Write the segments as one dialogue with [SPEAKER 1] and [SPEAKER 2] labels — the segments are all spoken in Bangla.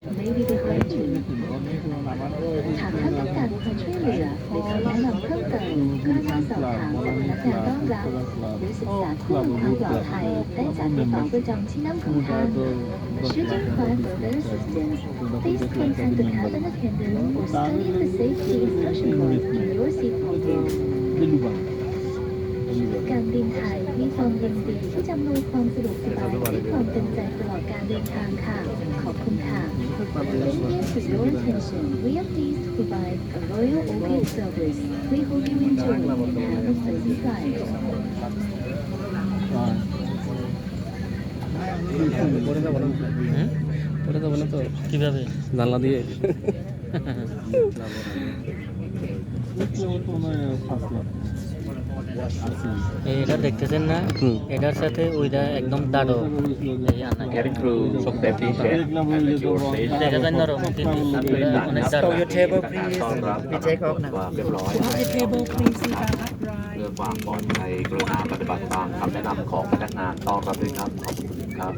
[SPEAKER 1] Maybe behind you หากท่านต้องการความช่วยเหลือหรือคำแนะนำเพิ่มเติมกรุณาสอบถามจากพนักงานต้อนรับหรือศึกษาข้อมูลความปลอดภัยได้จากกระเป๋าประจำที่นั่งของท่าน Should you require further assistance, please contact the cabin attendant or study the safety instruction board in your seat pocket. การบินไทยมีความยินดีที่จะอำนวยความสะดวกสบายและความเต็มใจตลอดการเดินทางค่ะขอบคุณค่ะ Thank you for your attention. We are pleased to provide a Royal Orchid service. We hope you enjoy and have a pleasant flight.
[SPEAKER 2] কিভাবে
[SPEAKER 3] জানলা দিয়ে
[SPEAKER 2] এটা দেখতেছেন না এটার সাথে ওইটা একদম দাঁড়ো
[SPEAKER 4] Cabin crew, safety check and secure station.
[SPEAKER 2] দেখা যায় নরম কিন্তু এটা অনেক দাঁড়ো
[SPEAKER 5] Your table, please. We take off now.
[SPEAKER 4] ความเรียบร้อย
[SPEAKER 5] Your table, please. Sit down upright.
[SPEAKER 4] เพื่อความปลอดภัยกรุณาปฏิบัติตามคำแนะนำของพนักงานต้อนรับด้วยครับขอบคุณครับ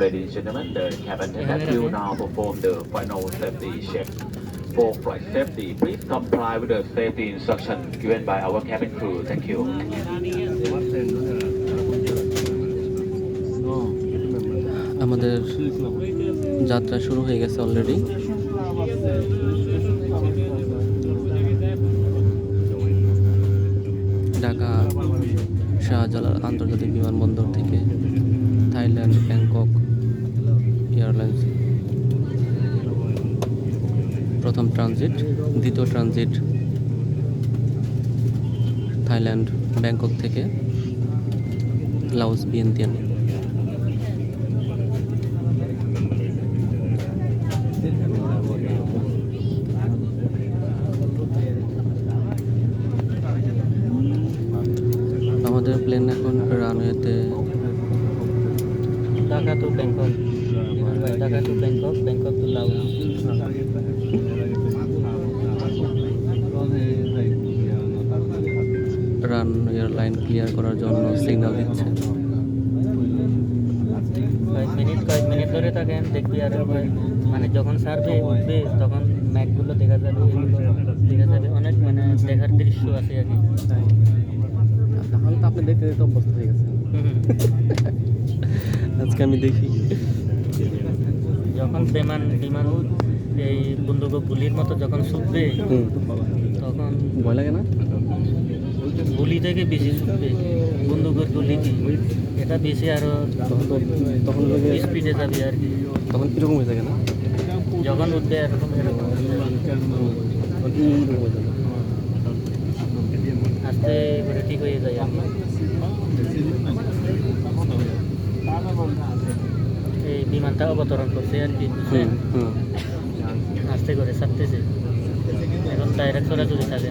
[SPEAKER 4] Ladies and gentlemen, the cabin attendant will now perform the final safety check. For flight safety, please comply with the safety instruction given by our cabin crew. Thank you.
[SPEAKER 3] আমাদের যাত্রা শুরু হয়ে গেছে অলরেডি। ঢাকা শাহজালাল আন্তর্জাতিক বিমানবন্দর থেকে থাইল্যান্ড ব্যাংকক এয়ারলাইন্স প্রথম ট্রানজিট, দ্বিতীয় ট্রানজিট থাইল্যান্ড ব্যাংকক থেকে লাওস ভিয়েন্তিয়ান। আমাদের প্লেন এখন রানওয়েতে
[SPEAKER 2] Dhaka to Bangkok Dhaka to Bangkok Bangkok to Laos
[SPEAKER 3] রানওয়ের লাইন ক্লিয়ার করার জন্য সিগন্যাল দিচ্ছে।
[SPEAKER 2] কয়েক মিনিট ধরে থাকেন দেখবি আর মানে যখন সার্ভে উঠবে তখন ম্যাপগুলো দেখা যাবে, এগুলো দেখা যাবে, অনেক মানে দেখার দৃশ্য আছে আর কি।
[SPEAKER 3] তাহলে তো আপনি দেখতে দেখতে অভ্যস্ত হয়ে গেছেন। আজকে আমি দেখি
[SPEAKER 2] যখন বিমান এই বন্দুক গুলির মতো যখন ছুটবে তখন
[SPEAKER 3] ভয় লাগে না?
[SPEAKER 2] গুলি থেকে বেশি ছুটবে বন্দুকের গুলি কি, এটা বেশি আরো
[SPEAKER 3] তখন
[SPEAKER 2] স্পিডে যাবে আর কি।
[SPEAKER 3] তখন কীরকম হয়ে থাকে না?
[SPEAKER 2] যখন উঠবে এরকম আস্তে করে ঠিক হয়ে যায় আর কি। এই বিমানটা অবতরণ করছে আর কি, বুঝলেন? আস্তে করে ছাড়তেছে, এখন ডাইরেক্ট সরাসরি থাকে,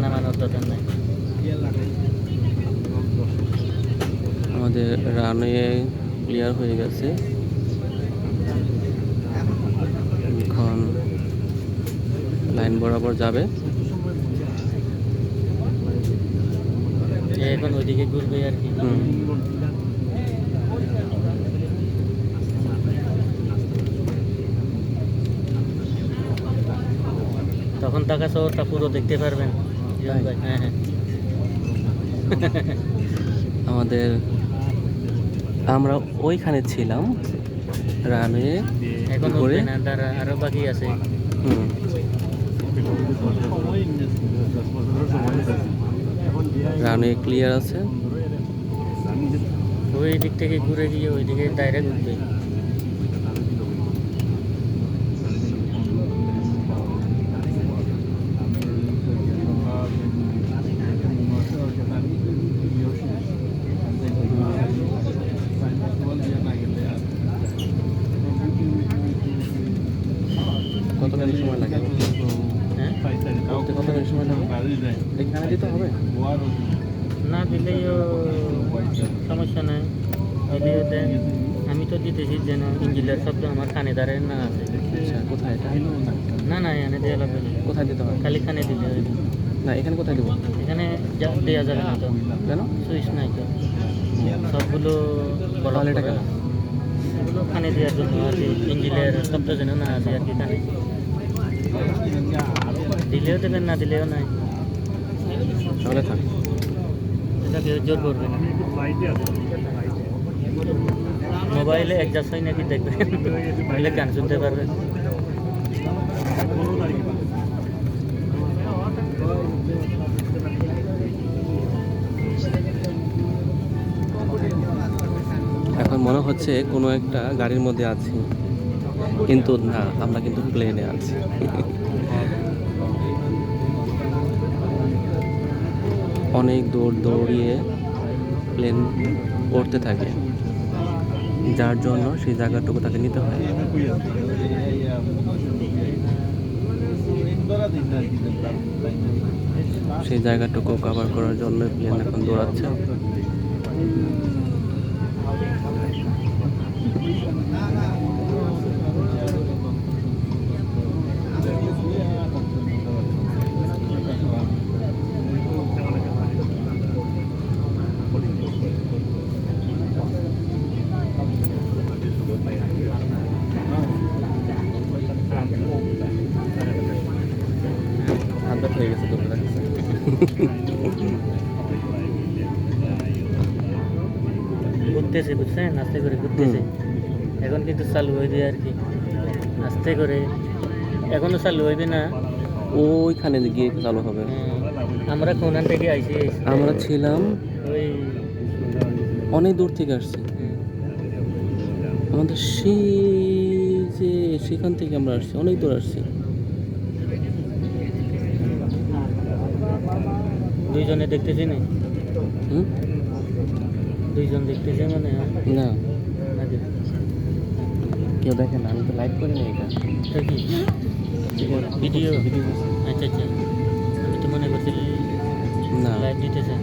[SPEAKER 2] নামানোর দরকার নাই।
[SPEAKER 3] আমাদের রানওয়ে ক্লিয়ার হয়ে গেছে, এখন লাইন বরাবর যাবে।
[SPEAKER 2] এখন ওইদিকে ঘুরবে আর কি। তখন ঢাকা শহরটা পুরো দেখতে পারবেন। হ্যাঁ হ্যাঁ
[SPEAKER 3] আমরা ওইখানে ছিলাম রানওয়ে,
[SPEAKER 2] এখন উঠবে না, তারা আরো বাকি আছে।
[SPEAKER 3] রানওয়ে ক্লিয়ার আছে,
[SPEAKER 2] ওই দিক থেকে ঘুরে গিয়ে ওই দিকে ডাইরেক্ট উঠবে।
[SPEAKER 3] কতখানি সময় লাগে?
[SPEAKER 2] হ্যাঁ,
[SPEAKER 3] কতখানি সময় লাগে? এখানে দিতে হবে
[SPEAKER 2] না দিলেও সমস্যা নাই, দিলেও দেন। আমি তো দিতেছি যেন ইঞ্জিনের শব্দ আমার কানে দাঁড়ায় না আছে।
[SPEAKER 3] আচ্ছা, কোথায় এটা?
[SPEAKER 2] না না, এখানে দেওয়া লাগবে না।
[SPEAKER 3] কোথায় দিতে হবে?
[SPEAKER 2] খালি কানে দিলে হবে।
[SPEAKER 3] না, এখানে কোথায় দেবো?
[SPEAKER 2] এখানে দেওয়া যাবে না তো,
[SPEAKER 3] কেন?
[SPEAKER 2] সুইচ নাই তো, সবগুলো
[SPEAKER 3] তাহলে এটা কেন?
[SPEAKER 2] পানি দেওয়ার জন্য আর কি ইঞ্জিনের শব্দ যেন না আছে আর কি কানে দিলেও দেবেন না দিলেও নাই
[SPEAKER 3] তাহলে থাক।
[SPEAKER 2] এটা কেউ জোর করবে না মোবাইলে অ্যাডজাস্ট হয় নাকি দেখবেন মোবাইলে গান শুনতে পারবেন
[SPEAKER 3] এখন মনে হচ্ছে কোনো একটা গাড়ির মধ্যে আছি, কিন্তু না, আমরা কিন্তু প্লেনে আছি। অনেক দৌড় দৌড়িয়ে প্লেন উড়তে থাকে, যার জন্য সেই জায়গাটুকু তাকে নিতে হয়। সেই জায়গাটুকু কভার করার জন্য প্লেন এখন দৌড়াচ্ছে। হাত হয়ে গেছে তো
[SPEAKER 2] ঘুরতেছে বুঝছেন আস্তে করে ঘুরতেছে এখন কিন্তু চালু হইবে আর কি আস্তে করে এখনো চালু হইবে না
[SPEAKER 3] ওইখানে গিয়ে চালু হবে।
[SPEAKER 2] আমরা কোনান থেকে আইছি
[SPEAKER 3] আমরা ছিলাম
[SPEAKER 2] ওই
[SPEAKER 3] অনেক দূর থেকে আসছি, আমাদের সেই যে সেখান থেকে আমরা আসছি, অনেক দূর আসছি।
[SPEAKER 2] দুইজনে দেখতেছি না
[SPEAKER 3] হুম,
[SPEAKER 2] দুইজন দেখতেছে মানে
[SPEAKER 3] না
[SPEAKER 2] নাকি
[SPEAKER 3] কেউ দেখে না, আমি তো লাইভ করি না এটা।
[SPEAKER 2] এটা কি ভিডিও আচ্ছা আচ্ছা আমি তো মনে করছি
[SPEAKER 3] না
[SPEAKER 2] লাইভ দিতেছে